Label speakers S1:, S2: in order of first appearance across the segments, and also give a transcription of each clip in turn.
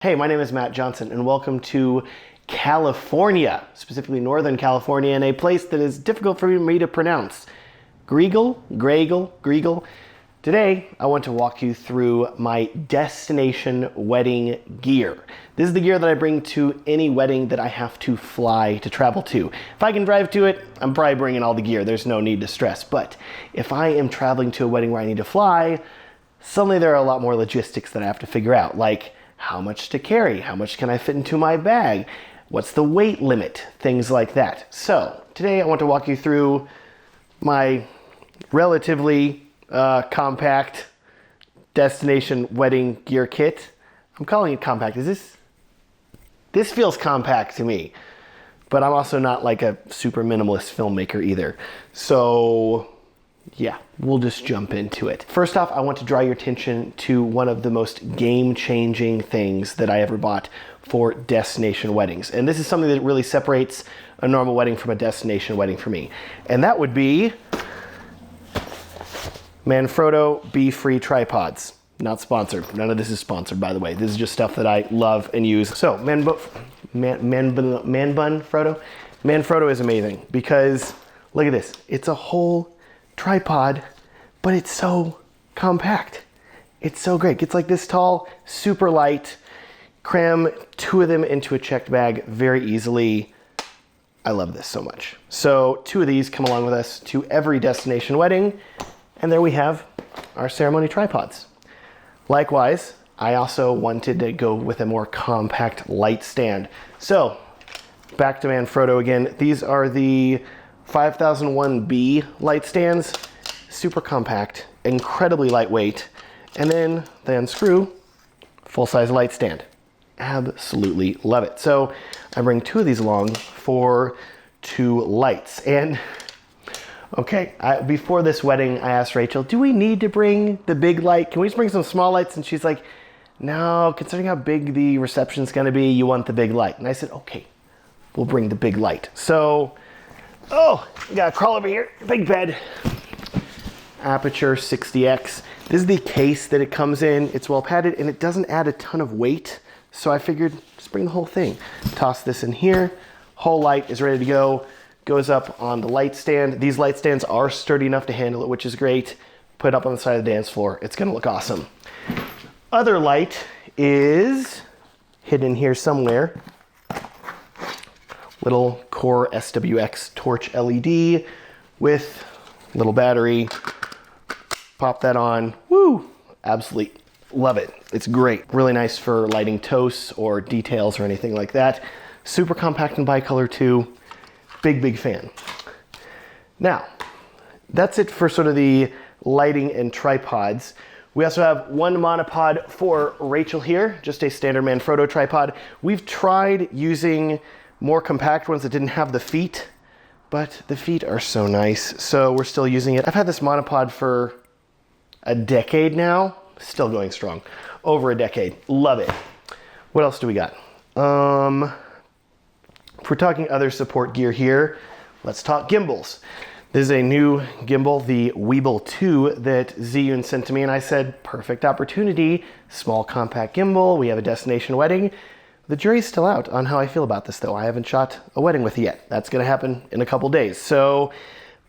S1: Hey, my name is Matt Johnson, and welcome to California, specifically Northern California, in a place that is difficult for me to pronounce. Greagle. Today, I want to walk you through my destination wedding gear. This is the gear that I bring to any wedding that I have to fly to travel to. If I can drive to it, I'm probably bringing all the gear. There's no need to stress. But if I am traveling to a wedding where I need to fly, suddenly there are a lot more logistics that I have to figure out, like how much to carry, how much can I fit into my bag, what's the weight limit, things like that. So today I want to walk you through my relatively compact destination wedding gear kit. I'm calling it compact. This feels compact to me, but I'm also not like a super minimalist filmmaker either. So yeah, we'll just jump into it. First off, I want to draw your attention to one of the most game-changing things that I ever bought for destination weddings. And this is something that really separates a normal wedding from a destination wedding for me. And that would be Manfrotto Be-Free tripods. Not sponsored. None of this is sponsored, by the way. This is just stuff that I love and use. So, Manfrotto is amazing because look at this. It's a whole tripod, but it's so compact. It's so great. It's like this tall, super light. Cram two of them into a checked bag very easily. I love this so much. So two of these come along with us to every destination wedding, and there we have our ceremony tripods. Likewise, I also wanted to go with a more compact light stand. So back to Manfrotto again. These are the 5001B light stands, super compact, incredibly lightweight, and then they unscrew, full-size light stand. Absolutely love it. So I bring two of these along for two lights. And okay, before this wedding, I asked Rachel, do we need to bring the big light? Can we just bring some small lights? And she's like, no, considering how big the reception's gonna be, you want the big light. And I said, okay, we'll bring the big light. So we gotta crawl over here. Big bed. Aperture 60X. This is the case that it comes in. It's well padded and it doesn't add a ton of weight. So I figured just bring the whole thing. Toss this in here. Whole light is ready to go. Goes up on the light stand. These light stands are sturdy enough to handle it, which is great. Put it up on the side of the dance floor. It's gonna look awesome. Other light is hidden here somewhere. Little Core SWX torch LED with little battery. Pop that on. Woo! Absolutely love it. It's great. Really nice for lighting toasts or details or anything like that. Super compact and bicolor too. Big fan. Now, that's it for sort of the lighting and tripods. We also have one monopod for Rachel here, just a standard Manfrotto tripod. We've tried using more compact ones that didn't have the feet, but the feet are so nice, so we're still using it. I've had this monopod for a decade now, still going strong. Over a decade, love it. What else do we got? If we're talking other support gear here, let's talk gimbals. This is a new gimbal, the Weeble 2 that Ziyun sent to me, and I said, perfect opportunity, small compact gimbal, we have a destination wedding. The jury's still out on how I feel about this though. I haven't shot a wedding with it yet. That's gonna happen in a couple days. So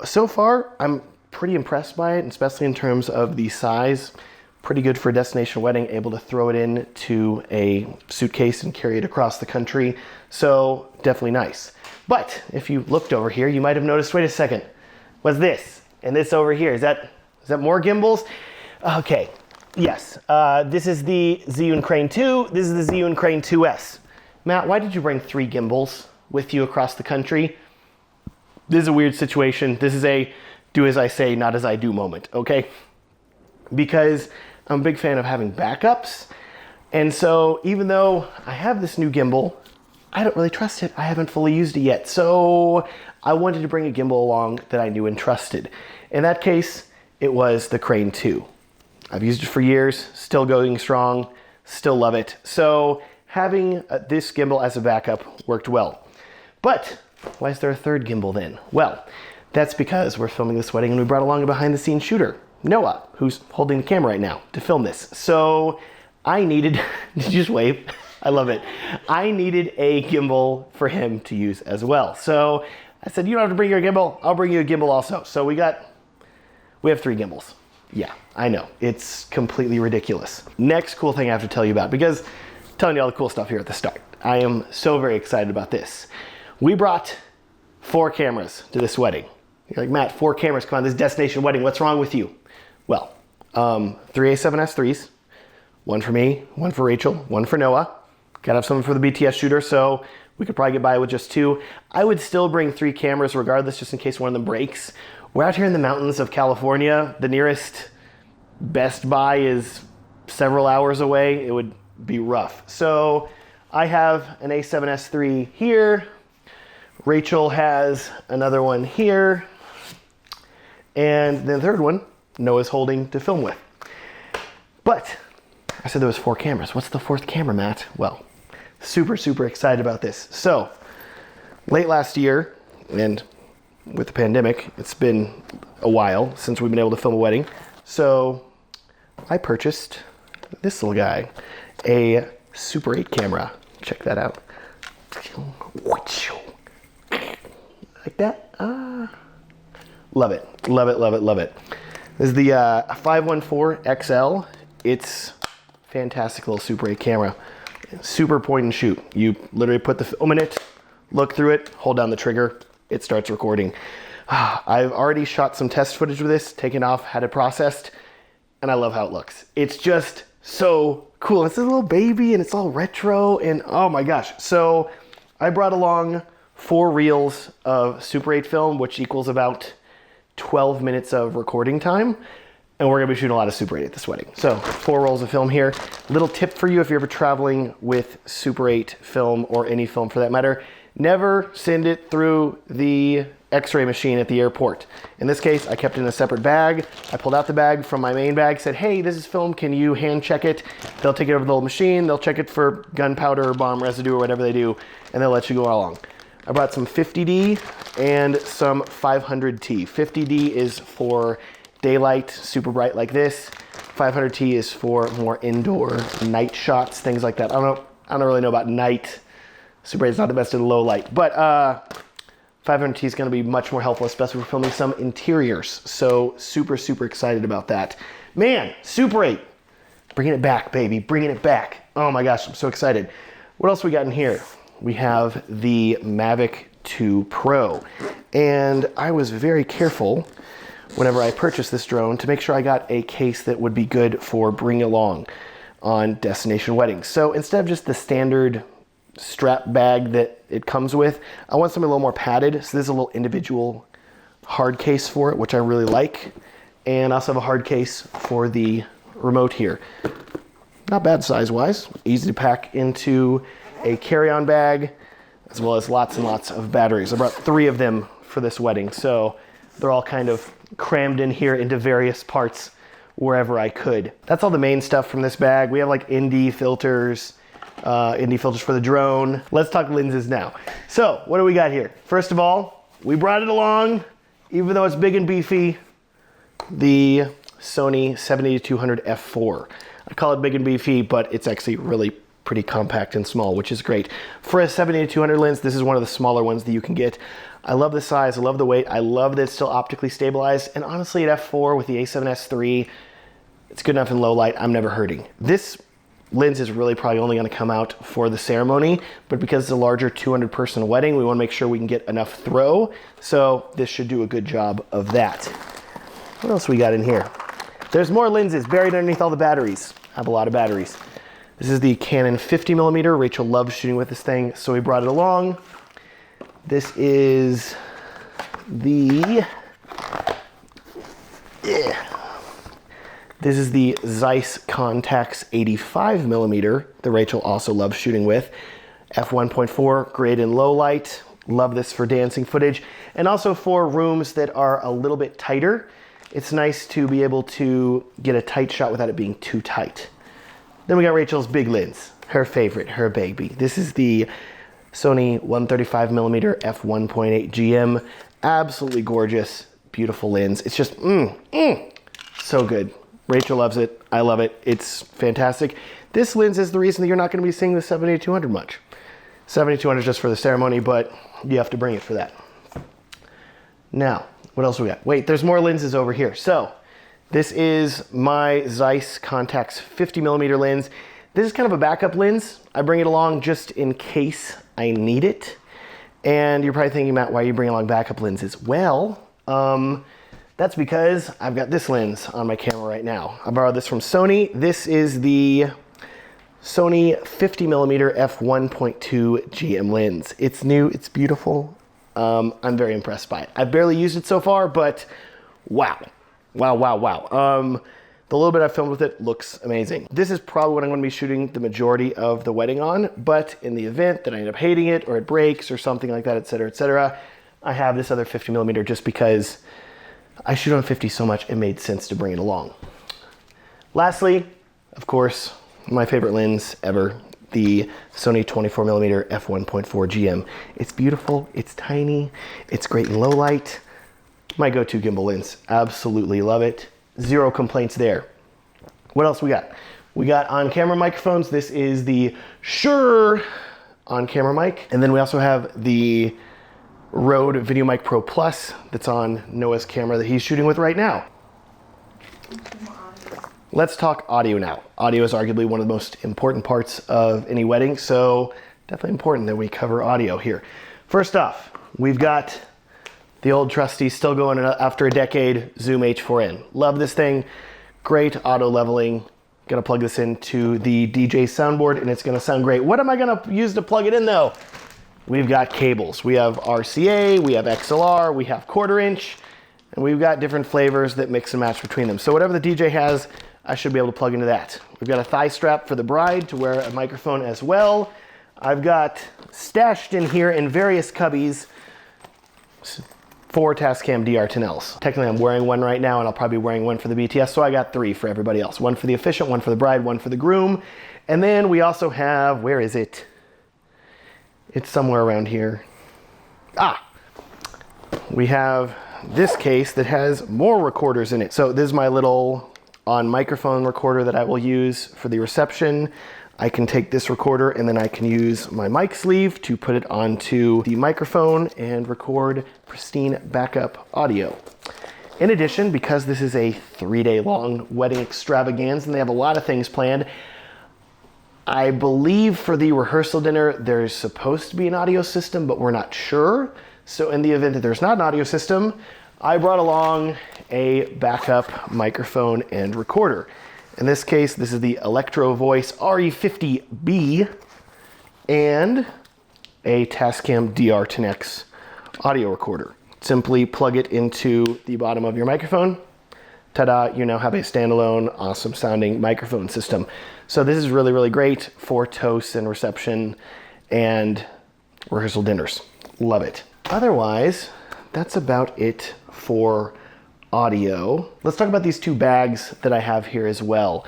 S1: far, I'm pretty impressed by it, especially in terms of the size. Pretty good for a destination wedding, able to throw it into a suitcase and carry it across the country. So definitely nice. But if you looked over here, you might have noticed, wait a second, what's this? And this over here, is that more gimbals? Okay. Yes, this is the Ziyun Crane 2. This is the Ziyun Crane 2S. Matt, why did you bring three gimbals with you across the country? This is a weird situation. This is a do as I say, not as I do moment, okay? Because I'm a big fan of having backups. And so even though I have this new gimbal, I don't really trust it. I haven't fully used it yet. So I wanted to bring a gimbal along that I knew and trusted. In that case, it was the Crane 2. I've used it for years, still going strong, still love it. So having this gimbal as a backup worked well. But why is there a third gimbal then? Well, that's because we're filming this wedding and we brought along a behind the scenes shooter, Noah, who's holding the camera right now to film this. So I needed to just wave. I love it. I needed a gimbal for him to use as well. So I said, you don't have to bring your gimbal. I'll bring you a gimbal also. So we have 3 gimbals. Yeah, I know. It's completely ridiculous. Next cool thing I have to tell you about, because I'm telling you all the cool stuff here at the start. I am so very excited about this. We brought 4 cameras to this wedding. You're like, Matt, 4 cameras, come on, this destination wedding, what's wrong with you? Well, 3 A7S IIIs, 1 for me, 1 for Rachel, 1 for Noah. Gotta have something for the BTS shooter, so we could probably get by with just 2. I would still bring 3 cameras regardless, just in case one of them breaks. We're out here in the mountains of California. The nearest Best Buy is several hours away. It would be rough. So I have an A7S III here. Rachel has another one here. And the third one, Noah's holding to film with. But I said there was 4 cameras. What's the 4th camera, Matt? Well, super, super excited about this. So late last year, and with the pandemic, it's been a while since we've been able to film a wedding. So I purchased this little guy, a Super 8 camera. Check that out. Like that. Love it. Love it, love it, love it. This is the 514 XL. It's fantastic little Super 8 camera. Super point and shoot. You literally put the film in it, look through it, hold down the trigger, it starts recording. I've already shot some test footage with this, taken off, had it processed, and I love how it looks. It's just so cool. It's a little baby and it's all retro and oh my gosh. So I brought along 4 reels of Super 8 film, which equals about 12 minutes of recording time. And we're gonna be shooting a lot of Super 8 at this wedding. So 4 rolls of film here. Little tip for you if you're ever traveling with Super 8 film or any film for that matter, never send it through the X-ray machine at the airport. In this case, I kept it in a separate bag. I pulled out the bag from my main bag, said, hey, this is film, can you hand check it? They'll take it over the little machine, they'll check it for gunpowder or bomb residue or whatever they do, and they'll let you go along. I brought some 50D and some 500T. 50D is for daylight, super bright like this. 500T is for more indoor night shots, things like that. I don't really know about night. Super 8 is not the best in low light, but 500T is gonna be much more helpful, especially for filming some interiors. So super, super excited about that. Man, Super 8, bringing it back, baby, bringing it back. Oh my gosh, I'm so excited. What else we got in here? We have the Mavic 2 Pro. And I was very careful whenever I purchased this drone to make sure I got a case that would be good for bringing along on destination weddings. So instead of just the standard strap bag that it comes with, I want something a little more padded. So this is a little individual hard case for it, which I really like. And I also have a hard case for the remote here. Not bad size-wise, easy to pack into a carry-on bag, as well as lots and lots of batteries. I brought 3 of them for this wedding, so they're all kind of crammed in here into various parts wherever I could. That's all the main stuff from this bag. We have like ND filters for the drone. Let's talk lenses now. So what do we got here? First of all, we brought it along, even though it's big and beefy, the Sony 70-200 f4. I call it big and beefy, but it's actually really pretty compact and small, which is great. For a 70-200 lens, this is one of the smaller ones that you can get. I love the size, I love the weight, I love that it's still optically stabilized, and honestly at f4 with the A7S III, it's good enough in low light, I'm never hurting. This lens is really probably only gonna come out for the ceremony, but because it's a larger 200 person wedding, we wanna make sure we can get enough throw, so this should do a good job of that. What else we got in here? There's more lenses buried underneath all the batteries. I have a lot of batteries. This is the Canon 50mm. Rachel loves shooting with this thing, so we brought it along. This is the Zeiss Contax 85mm that Rachel also loves shooting with. f1.4, great in low light. Love this for dancing footage. And also for rooms that are a little bit tighter. It's nice to be able to get a tight shot without it being too tight. Then we got Rachel's big lens, her favorite, her baby. This is the Sony 135mm f1.8 GM. Absolutely gorgeous, beautiful lens. It's just, so good. Rachel loves it. I love it. It's fantastic. This lens is the reason that you're not going to be seeing the 70-200 much. 70-200 is just for the ceremony, but you have to bring it for that. Now, what else we got? Wait, there's more lenses over here. So this is my Zeiss Contax 50mm lens. This is kind of a backup lens. I bring it along just in case I need it. And you're probably thinking, Matt, why are you bringing along backup lenses? Well, that's because I've got this lens on my camera right now. I borrowed this from Sony. This is the Sony 50mm f1.2 GM lens. It's new, it's beautiful. I'm very impressed by it. I've barely used it so far, but wow. Wow, wow, wow. The little bit I filmed with it looks amazing. This is probably what I'm going to be shooting the majority of the wedding on, but in the event that I end up hating it or it breaks or something like that, et cetera, I have this other 50mm just because I shoot on 50 so much it made sense to bring it along. Lastly, of course, my favorite lens ever, the Sony 24mm f1.4 GM. It's beautiful, it's tiny, it's great in low light. My go-to gimbal lens, absolutely love it. Zero complaints there. What else we got? We got on-camera microphones. This is the Shure on-camera mic. And then we also have the Rode VideoMic Pro Plus that's on Noah's camera that he's shooting with right now. Let's talk audio now. Audio is arguably one of the most important parts of any wedding, so definitely important that we cover audio here. First off, we've got the old trusty, still going after a decade, Zoom H4n. Love this thing. Great auto leveling. Gonna plug this into the DJ soundboard and it's gonna sound great. What am I gonna use to plug it in though? We've got cables. We have RCA, we have XLR, we have 1/4 inch, and we've got different flavors that mix and match between them. So whatever the DJ has, I should be able to plug into that. We've got a thigh strap for the bride to wear a microphone as well. I've got stashed in here in various cubbies 4 Tascam DR10Ls. Technically I'm wearing one right now and I'll probably be wearing one for the BTS, so I got 3 for everybody else. One for the officiant, one for the bride, one for the groom. And then we also have, where is it? It's somewhere around here. We have this case that has more recorders in it. So this is my little on microphone recorder that I will use for the reception. I can take this recorder and then I can use my mic sleeve to put it onto the microphone and record pristine backup audio. In addition, because this is a 3-day long wedding extravaganza and they have a lot of things planned, I believe for the rehearsal dinner, there's supposed to be an audio system, but we're not sure. So in the event that there's not an audio system, I brought along a backup microphone and recorder. In this case, this is the Electro Voice RE50B and a Tascam DR10X audio recorder. Simply plug it into the bottom of your microphone. Ta-da, you now have a standalone, awesome sounding microphone system. So this is really, really great for toasts and reception and rehearsal dinners. Love it. Otherwise, that's about it for audio. Let's talk about these 2 bags that I have here as well.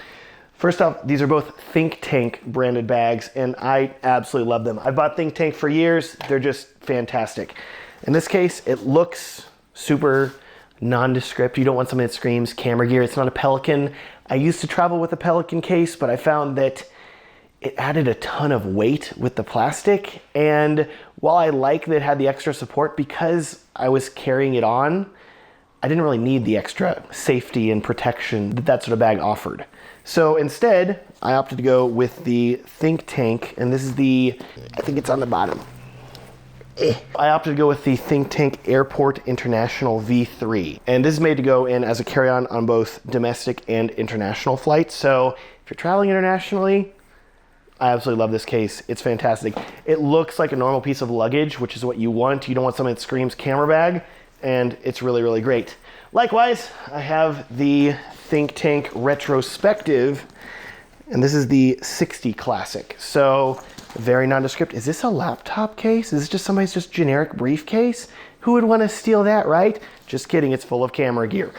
S1: First off, these are both Think Tank branded bags and I absolutely love them. I've bought Think Tank for years. They're just fantastic. In this case, it looks super nondescript. You don't want something that screams camera gear. It's not a Pelican. I used to travel with a Pelican case, but I found that it added a ton of weight with the plastic. And while I like that it had the extra support, because I was carrying it on, I didn't really need the extra safety and protection that that sort of bag offered. So instead, I opted to go with the Think Tank, and this is the, I think it's on the bottom. I opted to go with the Think Tank Airport International V3. And this is made to go in as a carry-on on both domestic and international flights. So if you're traveling internationally, I absolutely love this case. It's fantastic. It looks like a normal piece of luggage, which is what you want. You don't want something that screams camera bag, and it's really, really great. Likewise, I have the Think Tank Retrospective, and this is the 60 Classic. So very nondescript. Is this a laptop case? Is this just somebody's just generic briefcase? Who would want to steal that, right? Just kidding, it's full of camera gear.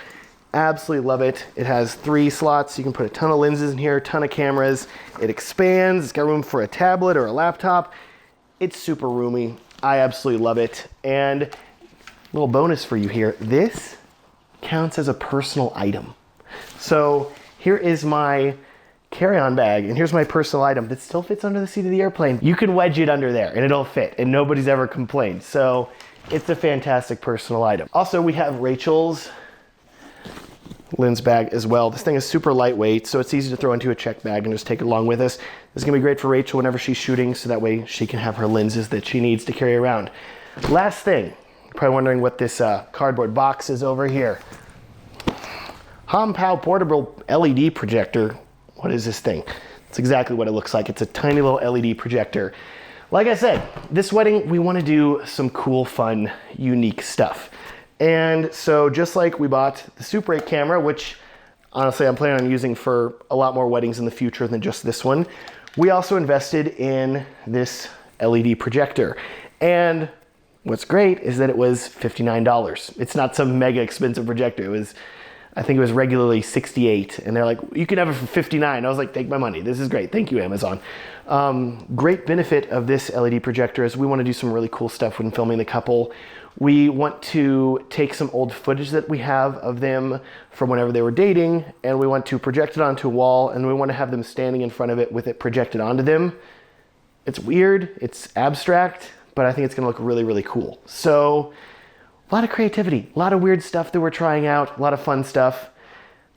S1: Absolutely love it. It has 3 slots. You can put a ton of lenses in here, a ton of cameras. It expands. It's got room for a tablet or a laptop. It's super roomy. I absolutely love it. And a little bonus for you here. This counts as a personal item. So here is my carry-on bag, and here's my personal item that still fits under the seat of the airplane. You can wedge it under there and it'll fit, and nobody's ever complained. So it's a fantastic personal item. Also, we have Rachel's lens bag as well. This thing is super lightweight, so it's easy to throw into a check bag and just take it along with us. This is gonna be great for Rachel whenever she's shooting, so that way she can have her lenses that she needs to carry around. Last thing, you're probably wondering what this cardboard box is over here. Hompow portable LED projector. What is this thing? It's exactly what it looks like. It's a tiny little LED projector. Like I said, this wedding, we want to do some cool, fun, unique stuff. And so just like we bought the Super 8 camera, which honestly I'm planning on using for a lot more weddings in the future than just this one, we also invested in this LED projector. And what's great is that it was $59. It's not some mega expensive projector. It was, I think it was regularly $68, and they're like, you can have it for $59. I was like, take my money. This is great. Thank you, Amazon. Great benefit of this LED projector is we want to do some really cool stuff when filming the couple. We want to take some old footage that we have of them from whenever they were dating, and we want to project it onto a wall, and we want to have them standing in front of it with it projected onto them. It's weird, it's abstract, but I think it's going to look really, really cool. So a lot of creativity, a lot of weird stuff that we're trying out, a lot of fun stuff.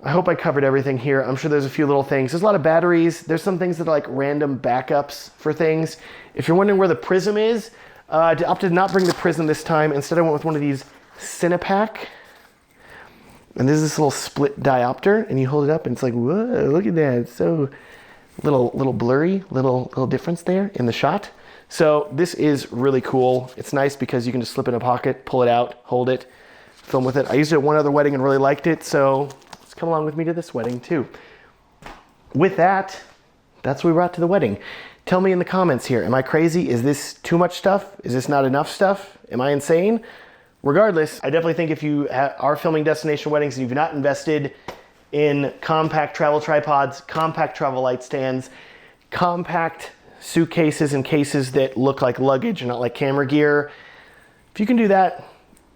S1: I hope I covered everything here. I'm sure there's a few little things. There's a lot of batteries. There's some things that are like random backups for things. If you're wondering where the prism is, I opted not bring the prism this time. Instead, I went with one of these Cinepack. And this is this little split diopter, and you hold it up and it's like, whoa, look at that. It's so little blurry, little difference there in the shot. So this is really cool. It's nice because you can just slip it in a pocket, pull it out, hold it, film with it. I used it at one other wedding and really liked it, so let's come along with me to this wedding too. With that, that's what we brought to the wedding. Tell me in the comments here, am I crazy? Is this too much stuff? Is this not enough stuff? Am I insane? Regardless, I definitely think if you are filming destination weddings and you've not invested in compact travel tripods, compact travel light stands, compact suitcases and cases that look like luggage and not like camera gear, if you can do that,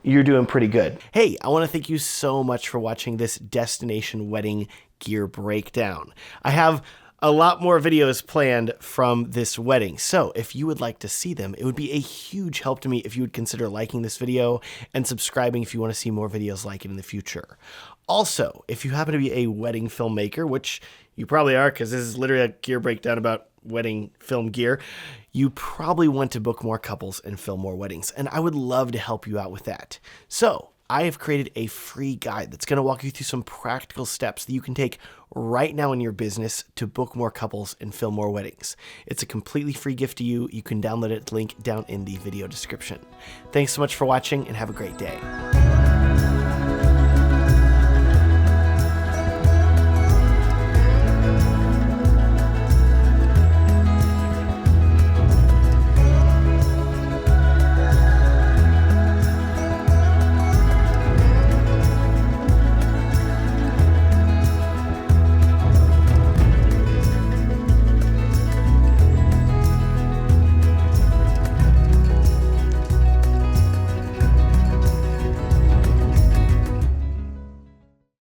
S1: you're doing pretty good. Hey, I want to thank you so much for watching this destination wedding gear breakdown. I have a lot more videos planned from this wedding, so if you would like to see them, it would be a huge help to me if you would consider liking this video and subscribing if you want to see more videos like it in the future. Also, if you happen to be a wedding filmmaker, which you probably are because this is literally a gear breakdown about wedding film gear, you probably want to book more couples and film more weddings, and I would love to help you out with that. So I have created a free guide that's going to walk you through some practical steps that you can take right now in your business to book more couples and film more weddings. It's a completely free gift to you. You can download it, link down in the video description. Thanks so much for watching and have a great day.